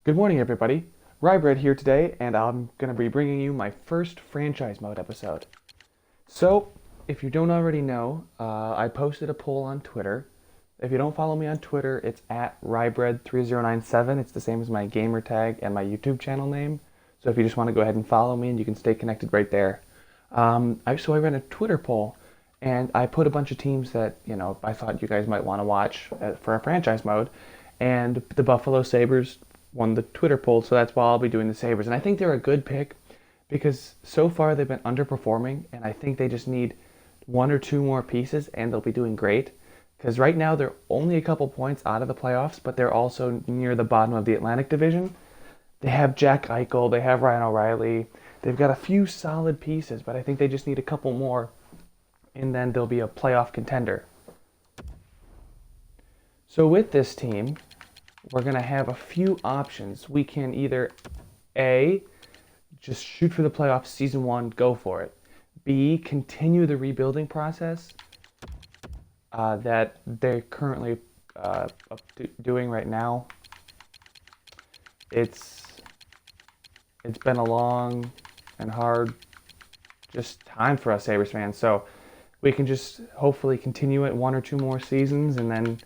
Good morning, everybody. Rybread here today, and I'm going to be bringing you my first franchise mode episode. So, if you don't already know, I posted a poll on Twitter. If you don't follow me on Twitter, it's at Rybread3097. It's the same as my gamer tag and my YouTube channel name. So if you just want to go ahead and follow me, and you can stay connected right there. So I ran a Twitter poll, and I put a bunch of teams that I thought you guys might want to watch for a franchise mode, and the Buffalo Sabres won the Twitter poll, so that's why I'll be doing the Sabres. And I think they're a good pick because so far they've been underperforming, and I think they just need one or two more pieces, and they'll be doing great. Because right now they're only a couple points out of the playoffs, but they're also near the bottom of the Atlantic Division. They have Jack Eichel, they have Ryan O'Reilly, they've got a few solid pieces, but I think they just need a couple more, and then they'll be a playoff contender. So with this team, we're going to have a few options. We can either A, just shoot for the playoffs season one, go for it. B, continue the rebuilding process that they're currently doing right now. It's been a long and hard just time for us Sabres fans, so we can just hopefully continue it one or two more seasons and then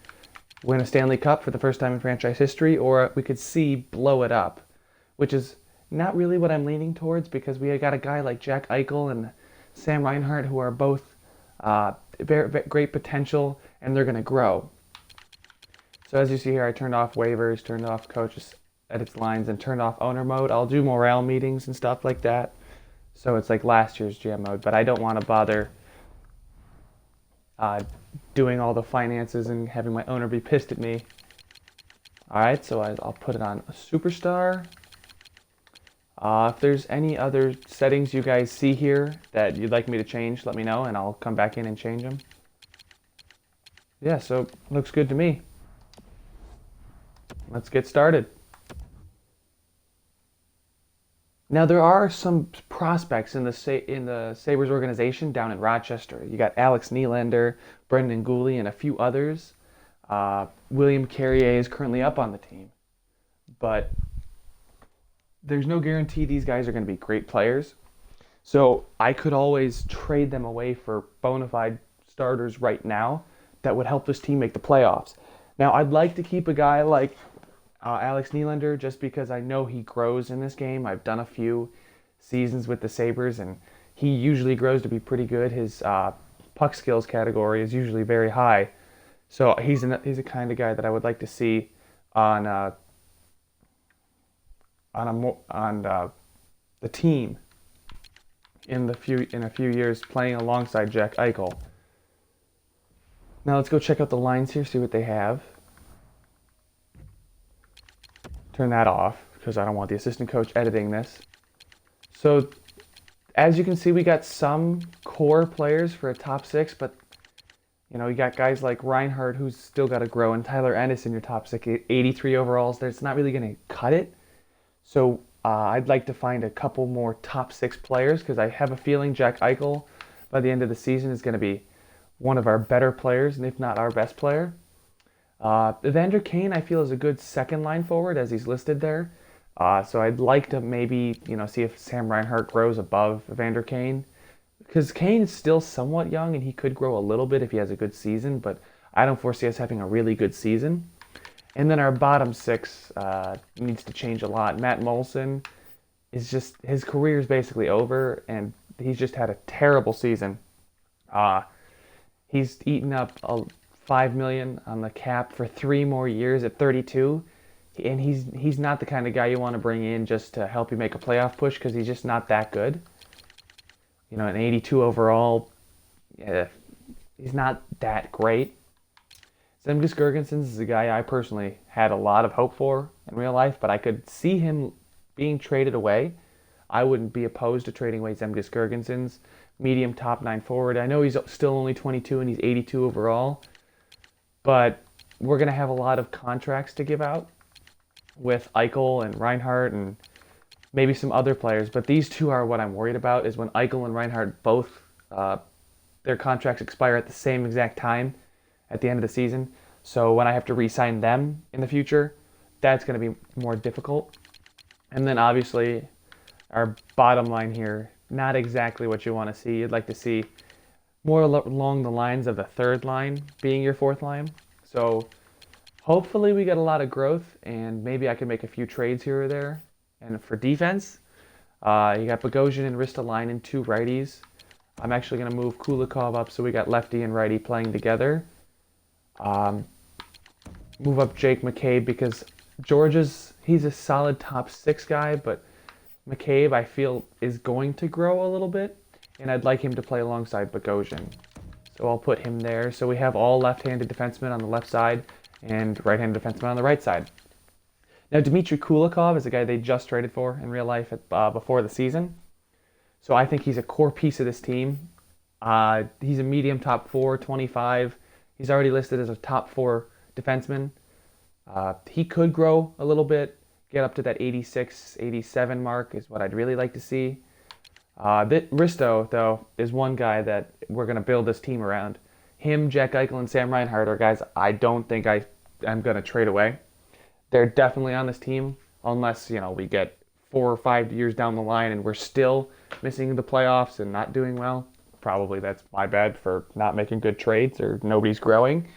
win a Stanley Cup for the first time in franchise history, or we could see blow it up, which is not really what I'm leaning towards because we got a guy like Jack Eichel and Sam Reinhart who are both very, very great potential, and they're going to grow. So as you see here, I turned off waivers, turned off coaches edits lines, and turned off owner mode. I'll do morale meetings and stuff like that. So it's like last year's GM mode, but I don't want to bother doing all the finances and having my owner be pissed at me. Alright, so I'll put it on a superstar. If there's any other settings you guys see here that you'd like me to change, let me know and I'll come back in and change them. Yeah, so looks good to me. Let's get started. Now there are some prospects in the Sabres organization down in Rochester. You got Alex Nylander, Brendan Goalie, and a few others. William Carrier is currently up on the team, but there's no guarantee these guys are going to be great players. So I could always trade them away for bona fide starters right now that would help this team make the playoffs. Now I'd like to keep a guy like Alex Nylander, just because I know he grows in this game. I've done a few seasons with the Sabres, and he usually grows to be pretty good. His puck skills category is usually very high. So he's a kind of guy that I would like to see on the team in a few years, playing alongside Jack Eichel. Now let's go check out the lines here, see what they have. Turn that off because I don't want the assistant coach editing this. So as you can see, we got some core players for a top six, but you got guys like Reinhart who's still got to grow, and Tyler Ennis in your top six, 83 overalls. That's not really going to cut it. So I'd like to find a couple more top six players because I have a feeling Jack Eichel by the end of the season is going to be one of our better players, and if not our best player. Evander Kane, I feel, is a good second line forward as he's listed there. So I'd like to maybe, see if Sam Reinhart grows above Evander Kane. Because Kane is still somewhat young and he could grow a little bit if he has a good season, but I don't foresee us having a really good season. And then our bottom six needs to change a lot. Matt Molson his career is basically over, and he's just had a terrible season. He's eaten up $5 million on the cap for 3 more years at 32, and he's not the kind of guy you want to bring in just to help you make a playoff push because he's just not that good. An 82 overall, he's not that great. Zemgus Girgensons is a guy I personally had a lot of hope for in real life, but I could see him being traded away. I wouldn't be opposed to trading away Zemgus Girgensons, medium top 9 forward. I know he's still only 22 and he's 82 overall, but we're going to have a lot of contracts to give out with Eichel and Reinhart and maybe some other players. But these two are what I'm worried about, is when Eichel and Reinhart both, their contracts expire at the same exact time at the end of the season. So when I have to re-sign them in the future, that's going to be more difficult. And then obviously our bottom line here, not exactly what you want to see. You'd like to see more along the lines of the third line being your fourth line. So hopefully we get a lot of growth, and maybe I can make a few trades here or there. And for defense, you got Bogosian and Ristolainen, two righties. I'm actually going to move Kulikov up so we got lefty and righty playing together. Move up Jake McCabe because he's a solid top 6 guy, but McCabe I feel is going to grow a little bit, and I'd like him to play alongside Bogosian. So I'll put him there. So we have all left-handed defensemen on the left side and right-handed defensemen on the right side. Now, Dmitry Kulikov is a guy they just traded for in real life before the season. So I think he's a core piece of this team. He's a medium top 4, 25. He's already listed as a top 4 defenseman. He could grow a little bit, get up to that 86, 87 mark is what I'd really like to see. Risto, though, is one guy that we're going to build this team around. Him, Jack Eichel, and Sam Reinhart are guys I don't think I'm going to trade away. They're definitely on this team unless, we get 4 or 5 years down the line and we're still missing the playoffs and not doing well. Probably that's my bad for not making good trades or nobody's growing.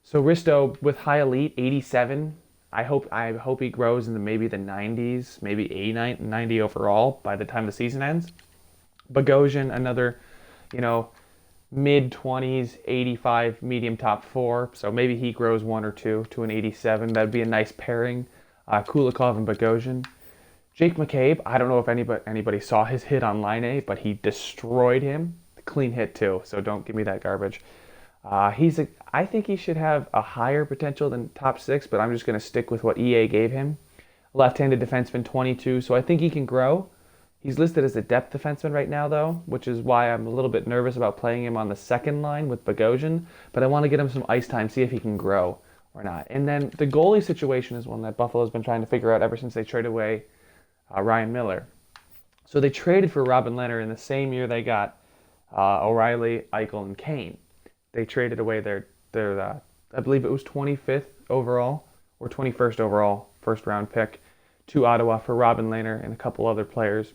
So Risto with high elite, 87. I hope he grows into maybe the 90s, maybe 90 overall by the time the season ends. Bogosian, another, mid-20s, 85, medium top 4. So maybe he grows 1 or 2 to an 87. That'd be a nice pairing. Kulikov and Bogosian. Jake McCabe, I don't know if anybody saw his hit on line A, but he destroyed him. Clean hit too, so don't give me that garbage. I think he should have a higher potential than top 6, but I'm just going to stick with what EA gave him. Left-handed defenseman, 22, so I think he can grow. He's listed as a depth defenseman right now, though, which is why I'm a little bit nervous about playing him on the second line with Bogosian, but I want to get him some ice time, see if he can grow or not. And then the goalie situation is one that Buffalo's been trying to figure out ever since they traded away Ryan Miller. So they traded for Robin Lehner in the same year they got O'Reilly, Eichel, and Kane. They traded away their I believe it was 25th overall or 21st overall first round pick to Ottawa for Robin Lehner and a couple other players.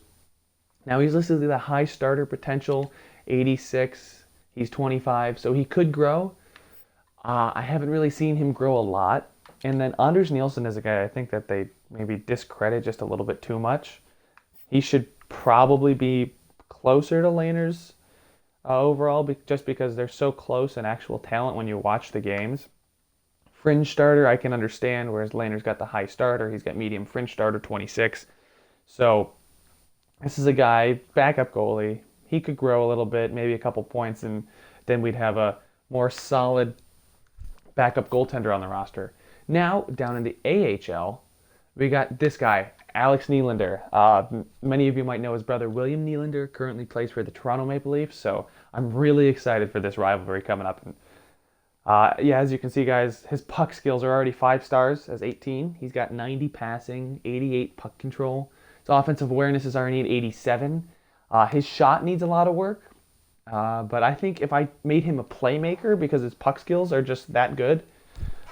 Now he's listed as a high starter potential, 86. He's 25, so he could grow. I haven't really seen him grow a lot. And then Anders Nielsen is a guy I think that they maybe discredit just a little bit too much. He should probably be closer to Lehner's overall, just because they're so close in actual talent when you watch the games. Fringe starter, I can understand, whereas Lehner's got the high starter. He's got medium fringe starter, 26. So this is a guy, backup goalie. He could grow a little bit, maybe a couple points, and then we'd have a more solid backup goaltender on the roster. Now, down in the AHL, we got this guy, Alex Nylander. Many of you might know his brother William Nylander currently plays for the Toronto Maple Leafs, so I'm really excited for this rivalry coming up. As you can see, guys, his puck skills are already 5 stars as 18. He's got 90 passing, 88 puck control. His offensive awareness is already at 87. His shot needs a lot of work, but I think if I made him a playmaker because his puck skills are just that good,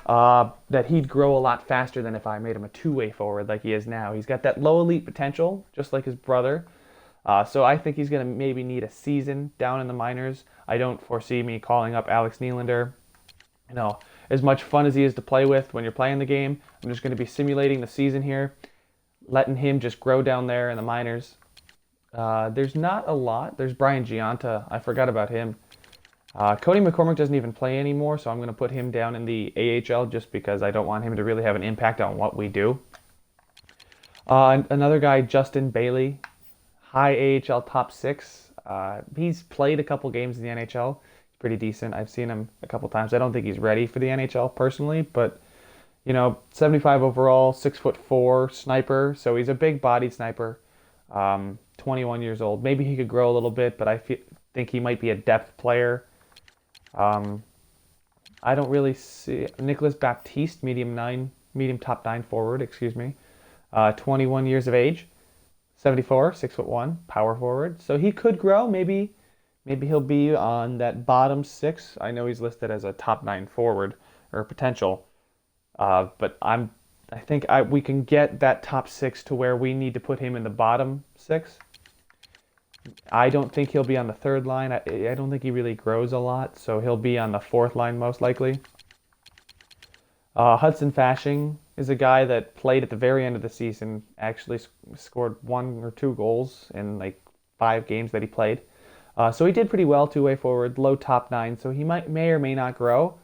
that he'd grow a lot faster than if I made him a two-way forward like he is now. He's got that low elite potential, just like his brother. So I think he's going to maybe need a season down in the minors. I don't foresee me calling up Alex Nylander. As much fun as he is to play with when you're playing the game, I'm just going to be simulating the season here, letting him just grow down there in the minors. There's not a lot. There's Brian Giunta. I forgot about him. Cody McCormick doesn't even play anymore, so I'm going to put him down in the AHL just because I don't want him to really have an impact on what we do. Another guy, Justin Bailey, high AHL top 6. He's played a couple games in the NHL. He's pretty decent. I've seen him a couple times. I don't think he's ready for the NHL personally, but 75 overall, 6'4" sniper. So he's a big-bodied sniper. 21 years old. Maybe he could grow a little bit, but I think he might be a depth player. I don't really see Nicholas Baptiste, medium top 9 forward, 21 years of age, 74, 6'1", power forward. So he could grow. Maybe he'll be on that bottom 6. I know he's listed as a top 9 forward or potential. But I'm I think we can get that top 6 to where we need to put him in the bottom 6. I don't think he'll be on the third line. I don't think he really grows a lot, so he'll be on the fourth line most likely. Hudson Fasching is a guy that played at the very end of the season, actually scored 1 or 2 goals in like 5 games that he played. So he did pretty well, two-way forward, low top 9, so he may or may not grow.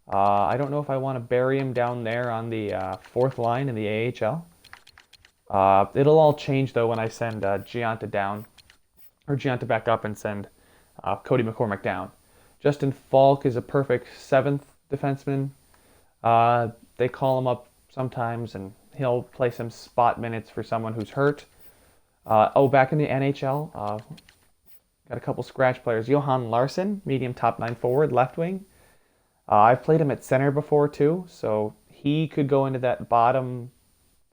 I don't know if I want to bury him down there on the fourth line in the AHL. It'll all change, though, when I send Gianta down, or Gianta back up and send Cody McCormick down. Justin Falk is a perfect 7th defenseman. They call him up sometimes, and he'll play some spot minutes for someone who's hurt. Back in the NHL, got a couple scratch players. Johan Larsson, medium top 9 forward, left wing. I've played him at center before too, so he could go into that bottom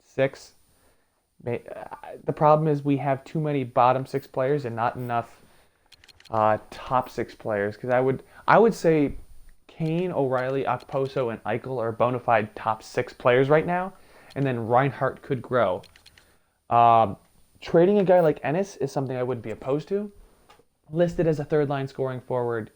6. The problem is we have too many bottom 6 players and not enough top 6 players. Because I would say Kane, O'Reilly, Okposo, and Eichel are bona fide top 6 players right now, and then Reinhart could grow. Trading a guy like Ennis is something I wouldn't be opposed to. Listed as a third line scoring forward,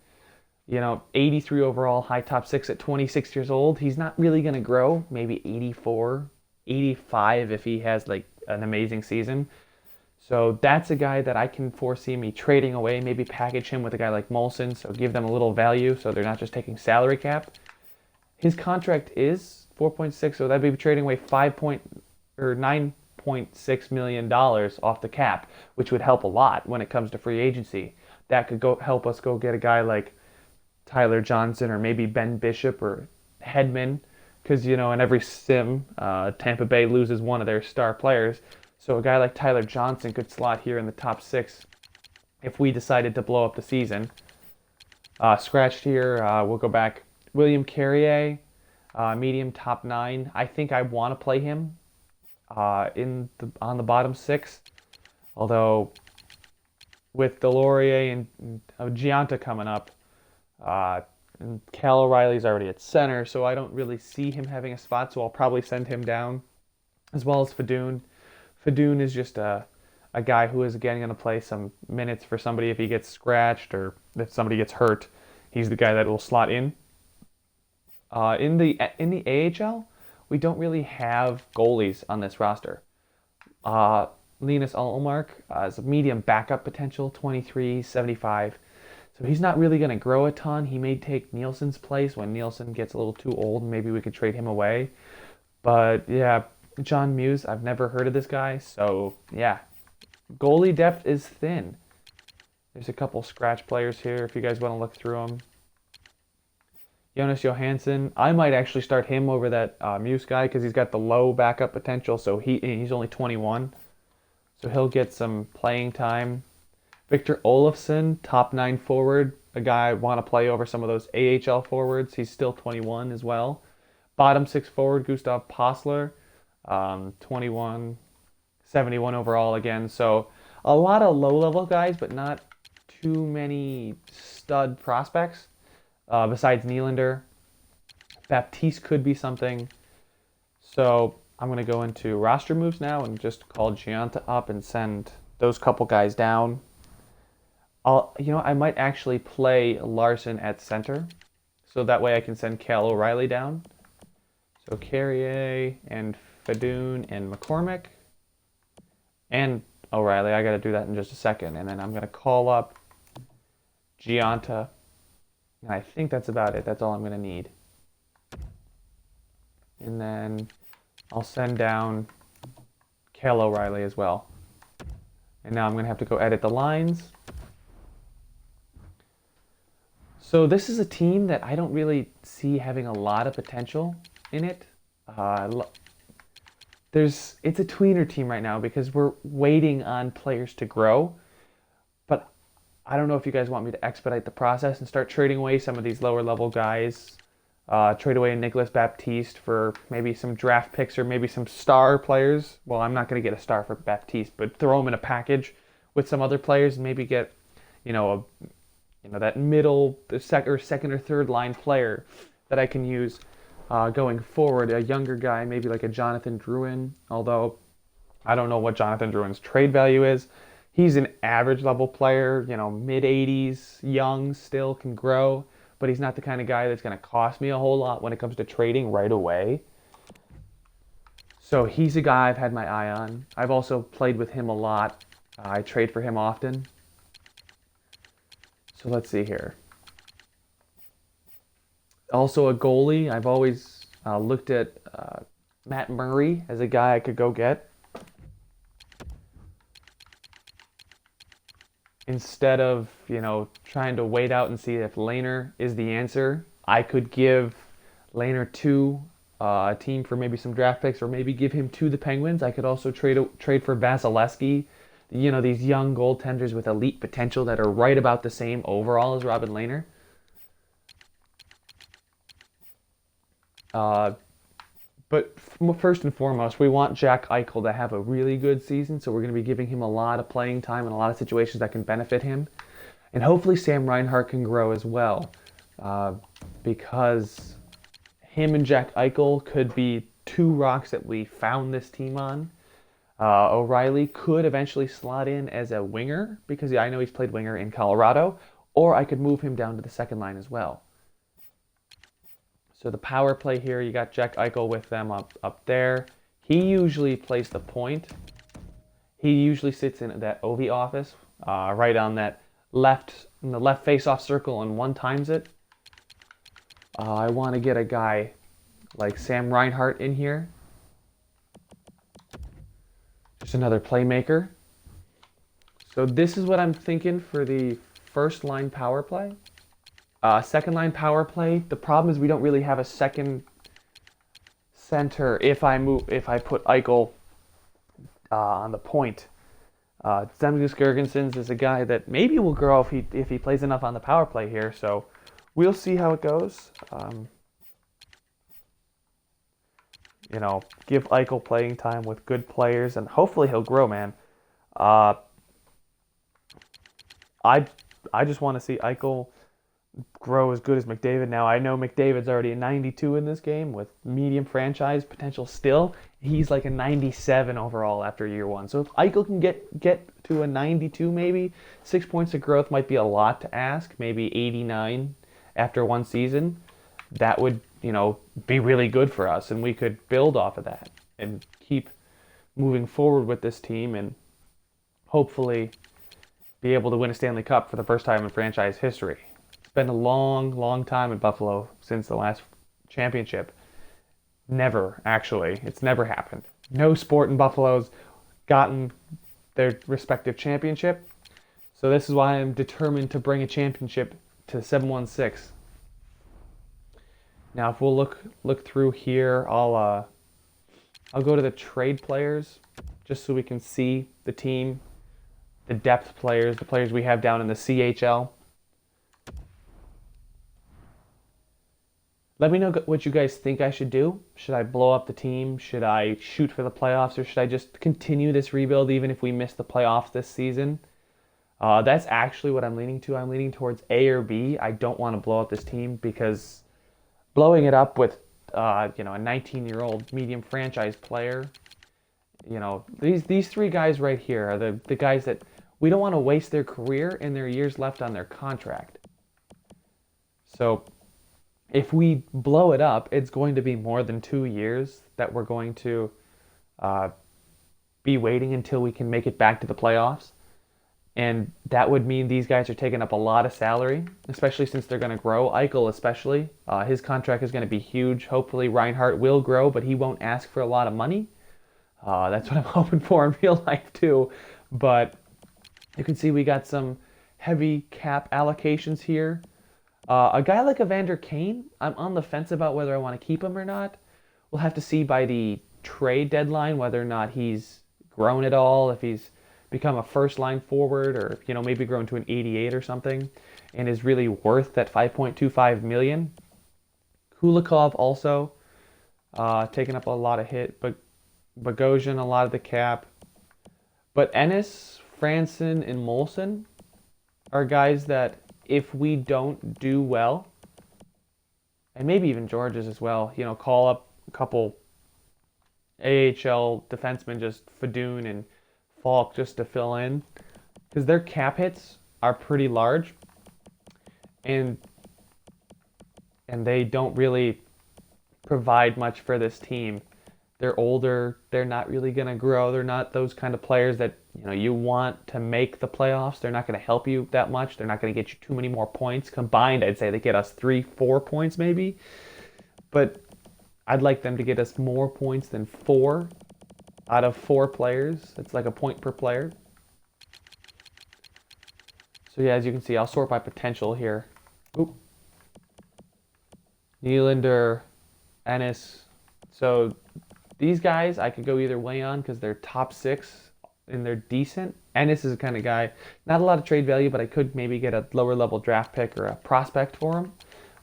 83 overall, high top 6 at 26 years old. He's not really going to grow, maybe 84, 85 if he has like an amazing season. So that's a guy that I can foresee me trading away, maybe package him with a guy like Molson, so give them a little value so they're not just taking salary cap. His contract is 4.6, so that'd be trading away $9.6 million off the cap, which would help a lot when it comes to free agency. That could help us go get a guy like Tyler Johnson or maybe Ben Bishop or Hedman, because in every sim, Tampa Bay loses one of their star players. So a guy like Tyler Johnson could slot here in the top 6 if we decided to blow up the season. Scratched here, we'll go back. William Carrier, medium top 9. I think I want to play him on the bottom 6. Although with Delorier and Gianta coming up, and Cal O'Reilly's already at center, so I don't really see him having a spot, so I'll probably send him down, as well as Fadoon. Fadoon is just a guy who is, again, going to play some minutes for somebody if he gets scratched or if somebody gets hurt. He's the guy that will slot in. In the AHL, we don't really have goalies on this roster. Linus Ullmark is a medium backup potential, 23, 75. So he's not really going to grow a ton. He may take Nielsen's place when Nielsen gets a little too old, and maybe we could trade him away. But yeah, John Muse, I've never heard of this guy. So yeah, goalie depth is thin. There's a couple scratch players here if you guys want to look through them. Jonas Johansson, I might actually start him over that Muse guy because he's got the low backup potential. So he's only 21. So he'll get some playing time. Victor Olofsson, top 9 forward, a guy I want to play over some of those AHL forwards. He's still 21 as well. Bottom 6 forward, Gustav Postler, 21, 71 overall again. So a lot of low-level guys, but not too many stud prospects. Besides Nylander, Baptiste could be something. So I'm going to go into roster moves now and just call Gianta up and send those couple guys down. I might actually play Larson at center, so that way I can send Cal O'Reilly down. So Carrier and Fadoon and McCormick and O'Reilly. I got to do that in just a second, and then I'm going to call up Gianta, and I think that's about it. That's all I'm going to need. And then I'll send down Cal O'Reilly as well. And now I'm going to have to go edit the lines. So this is a team that I don't really see having a lot of potential in it. It's a tweener team right now because we're waiting on players to grow. But I don't know if you guys want me to expedite the process and start trading away some of these lower level guys. Trade away Nicholas Baptiste for maybe some draft picks or maybe some star players. Well, I'm not going to get a star for Baptiste, but throw him in a package with some other players and maybe get, that middle, second or third line player that I can use. going forward, a younger guy, maybe like a Jonathan Drouin, although I don't know what Jonathan Drouin's trade value is. He's an average level player, mid 80s, young, still can grow, but he's not the kind of guy that's going to cost me a whole lot when it comes to trading right away. So he's a guy I've had my eye on. I've also played with him a lot. I trade for him often. So let's see here. Also a goalie. I've always looked at Matt Murray as a guy I could go get. Instead of, trying to wait out and see if Lehner is the answer, I could give Lehner to a team for maybe some draft picks, or maybe give him to the Penguins. I could also trade for Vasilevsky. These young goaltenders with elite potential that are right about the same overall as Robin Lehner. But first and foremost, we want Jack Eichel to have a really good season, so we're going to be giving him a lot of playing time in a lot of situations that can benefit him. And hopefully Sam Reinhart can grow as well, because him and Jack Eichel could be two rocks that we found this team on. O'Reilly could eventually slot in as a winger, because I know he's played winger in Colorado, or I could move him down to the second line as well. So the power play here, you got Jack Eichel with them up there. He usually plays the point. He usually sits in that OV office, right on that in the left face-off circle, and one times it. I want to get a guy like Sam Reinhart in here. Just another playmaker. So this is what I'm thinking for the first line power play. Second line power play. The problem is we don't really have a second center if I put Eichel on the point. Zemgus Girgensons is a guy that maybe will grow if he plays enough on the power play here. So we'll see how it goes. Give Eichel playing time with good players, and hopefully he'll grow, man. I just want to see Eichel grow as good as McDavid. Now, I know McDavid's already a 92 in this game with medium franchise potential still. He's like a 97 overall after year one. So if Eichel can get to a 92 maybe, 6 points of growth might be a lot to ask. Maybe 89 after one season. That would, be really good for us, and we could build off of that and keep moving forward with this team and hopefully be able to win a Stanley Cup for the first time in franchise history. It's been a long, long time in Buffalo since the last championship. Never, actually. It's never happened. No sport in Buffalo's gotten their respective championship. So this is why I'm determined to bring a championship to 716. Now, if we'll look through here, I'll go to the trade players just so we can see the team, the depth players, the players we have down in the CHL. Let me know what you guys think I should do. Should I blow up the team? Should I shoot for the playoffs? Or should I just continue this rebuild even if we miss the playoffs this season? That's actually what I'm leaning to. I'm leaning towards A or B. I don't want to blow up this team because blowing it up with a 19-year-old medium franchise player, these three guys right here are the guys that we don't want to waste their career and their years left on their contract. So if we blow it up, it's going to be more than 2 years that we're going to be waiting until we can make it back to the playoffs. And that would mean these guys are taking up a lot of salary, especially since they're going to grow. Eichel especially. His contract is going to be huge. Hopefully Reinhart will grow, but he won't ask for a lot of money. That's what I'm hoping for in real life too. But you can see we got some heavy cap allocations here. A guy like Evander Kane, I'm on the fence about whether I want to keep him or not. We'll have to see by the trade deadline whether or not he's grown at all, if he's become a first-line forward, or maybe grown to an 88 or something, and is really worth that $5.25 million. Kulikov also taking up a lot of hit, but Bogosian a lot of the cap. But Ennis, Franson, and Molson are guys that if we don't do well and maybe even George's as well. Call up a couple AHL defensemen, just Fadoon and Falk, just to fill in, because their cap hits are pretty large, and they don't really provide much for this team. They're older. They're not really going to grow. They're not those kind of players that you want to make the playoffs. They're not going to help you that much. They're not going to get you too many more points. Combined, I'd say they get us 3-4 points maybe. But I'd like them to get us more points than 4 out of 4 players. It's like a point per player. So yeah, as you can see, I'll sort by potential here. Oop. Nylander, Ennis. So these guys I could go either way on because they're top 6 and they're decent. Ennis is the kind of guy, not a lot of trade value, but I could maybe get a lower level draft pick or a prospect for him.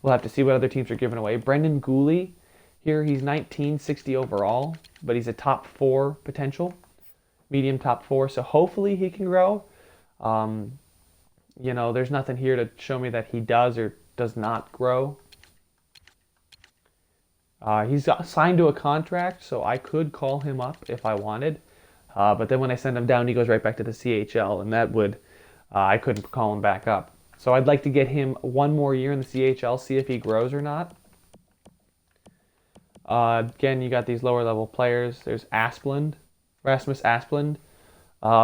We'll have to see what other teams are giving away. Brendan Goalie, here he's 1960 overall, but he's a top 4 potential, medium top 4. So hopefully he can grow. There's nothing here to show me that he does or does not grow. He's signed to a contract, so I could call him up if I wanted. But then when I send him down, he goes right back to the CHL, and that would, I couldn't call him back up. So I'd like to get him one more year in the CHL, see if he grows or not. Again, you got these lower level players. There's Rasmus Asplund.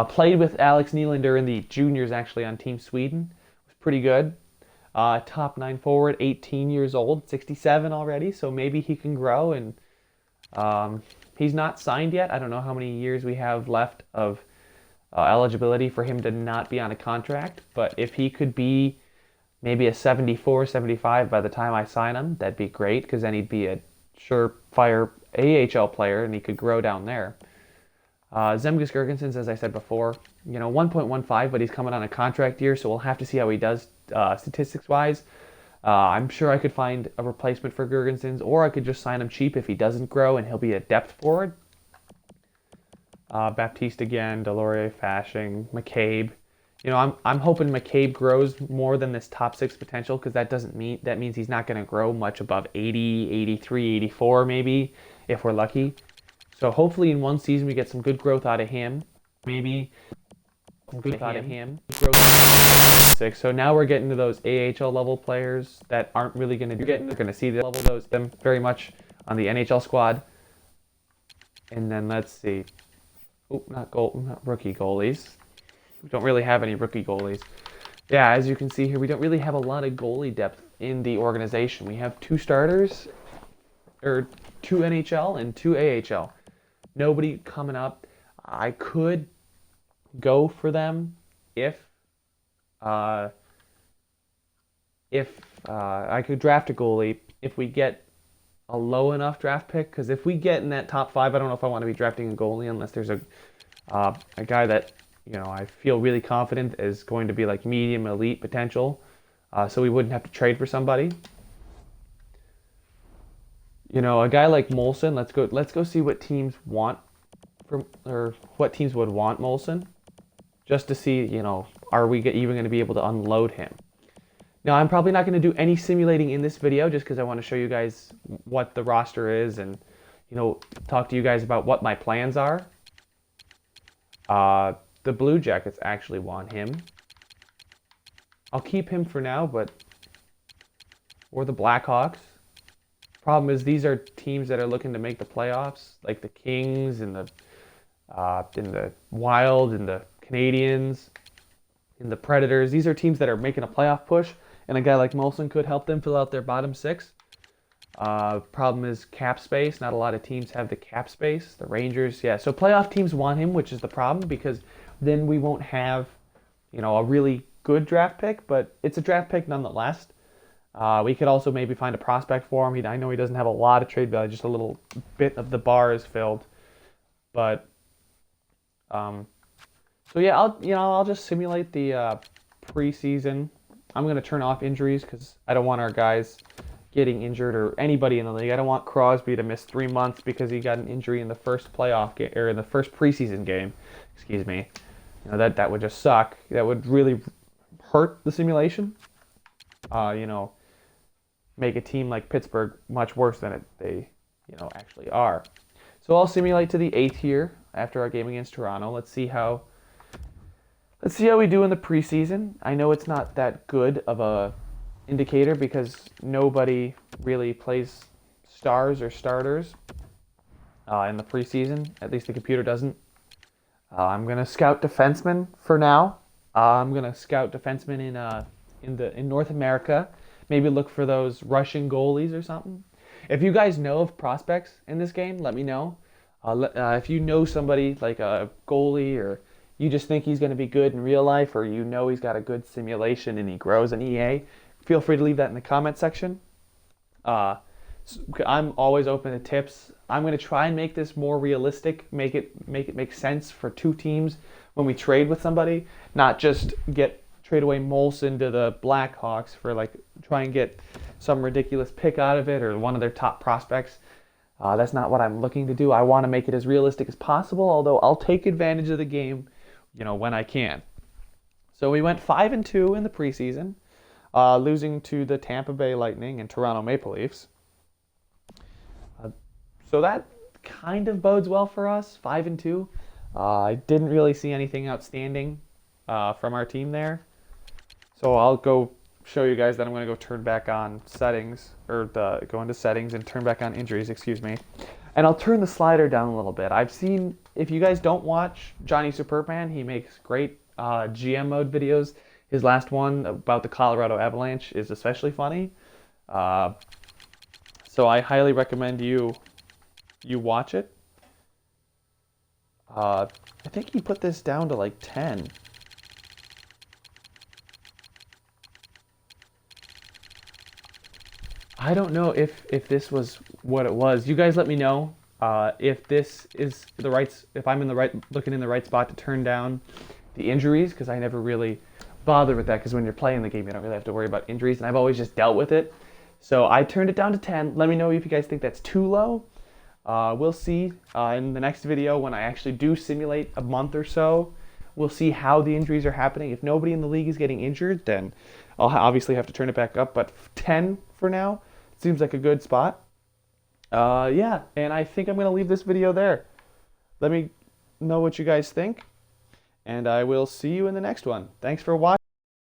Played with Alex Nylander in the juniors, actually, on Team Sweden. Was pretty good. Top 9 forward, 18 years old, 67 already, so maybe he can grow. And he's not signed yet. I don't know how many years we have left of eligibility for him to not be on a contract, but if he could be maybe a 74, 75 by the time I sign him, that'd be great, because then he'd be a surefire AHL player and he could grow down there. Zemgus Girgensons, as I said before, 1.15, but he's coming on a contract year, so we'll have to see how he does statistics-wise. I'm sure I could find a replacement for Girgensons, or I could just sign him cheap if he doesn't grow, and he'll be a depth forward. Baptiste again, Delorier, Fashing, McCabe. I'm hoping McCabe grows more than this top 6 potential, because that means he's not going to grow much above 80, 83, 84 maybe, if we're lucky. So hopefully in one season we get some good growth out of him. Maybe some good out of him. Growth. So now we're getting to those AHL level players that aren't really going to be getting. They're going to see the level them very much on the NHL squad. And then let's see. Oh, not rookie goalies. We don't really have any rookie goalies. Yeah, as you can see here, we don't really have a lot of goalie depth in the organization. We have 2 starters, or 2 NHL and 2 AHL. Nobody coming up. I could go for them if I could draft a goalie if we get a low enough draft pick. Because if we get in that top 5, I don't know if I want to be drafting a goalie unless there's a guy that I feel really confident is going to be like medium elite potential. So we wouldn't have to trade for somebody. A guy like Molson, let's go see what teams want or what teams would want Molson, just to see, are we even going to be able to unload him. Now, I'm probably not going to do any simulating in this video just because I want to show you guys what the roster is and, talk to you guys about what my plans are. The Blue Jackets actually want him. I'll keep him for now, or the Blackhawks. Problem is, these are teams that are looking to make the playoffs, like the Kings and the Wild and the Canadiens and the Predators. These are teams that are making a playoff push, and a guy like Molson could help them fill out their bottom 6. Problem is cap space. Not a lot of teams have the cap space. The Rangers, yeah. So playoff teams want him, which is the problem, because then we won't have, a really good draft pick, but it's a draft pick nonetheless. We could also maybe find a prospect for him. I know he doesn't have a lot of trade value, just a little bit of the bar is filled. But so yeah, I'll just simulate the preseason. I'm gonna turn off injuries because I don't want our guys getting injured, or anybody in the league. I don't want Crosby to miss 3 months because he got an injury in the first playoff game, or in the first preseason game. Excuse me. That would just suck. That would really hurt the simulation. make a team like Pittsburgh much worse than they actually are. So I'll simulate to the 8th here after our game against Toronto. Let's see how we do in the preseason. I know it's not that good of a indicator because nobody really plays stars or starters in the preseason. At least the computer doesn't. I'm gonna scout defensemen for now. I'm gonna scout defensemen in North America. Maybe look for those Russian goalies or something. If you guys know of prospects in this game, let me know. If you know somebody like a goalie, or you just think he's going to be good in real life, or you know he's got a good simulation and he grows in EA, feel free to leave that in the comment section. I'm always open to tips. I'm going to try and make this more realistic, make it make sense for two teams when we trade with somebody, not just trade away Molson to the Blackhawks for try and get some ridiculous pick out of it or one of their top prospects. That's not what I'm looking to do. I want to make it as realistic as possible, although I'll take advantage of the game, when I can. So we went 5-2 in the preseason, losing to the Tampa Bay Lightning and Toronto Maple Leafs. So that kind of bodes well for us, 5-2. I didn't really see anything outstanding from our team there. So I'll go show you guys that I'm going to go turn back on settings, or go into settings and turn back on injuries, excuse me. And I'll turn the slider down a little bit. I've seen, if you guys don't watch Johnny Superman, he makes great GM mode videos. His last one about the Colorado Avalanche is especially funny. So I highly recommend you watch it. I think he put this down to 10. I don't know if this was what it was. You guys let me know if this is if I'm looking in the right spot to turn down the injuries, because I never really bother with that, because when you're playing the game you don't really have to worry about injuries, and I've always just dealt with it. So I turned it down to 10. Let me know if you guys think that's too low. We'll see in the next video when I actually do simulate a month or so. We'll see how the injuries are happening. If nobody in the league is getting injured, then I'll obviously have to turn it back up. But 10 for now seems like a good spot. Yeah, and I think I'm going to leave this video there. Let me know what you guys think, and I will see you in the next one. Thanks for watching.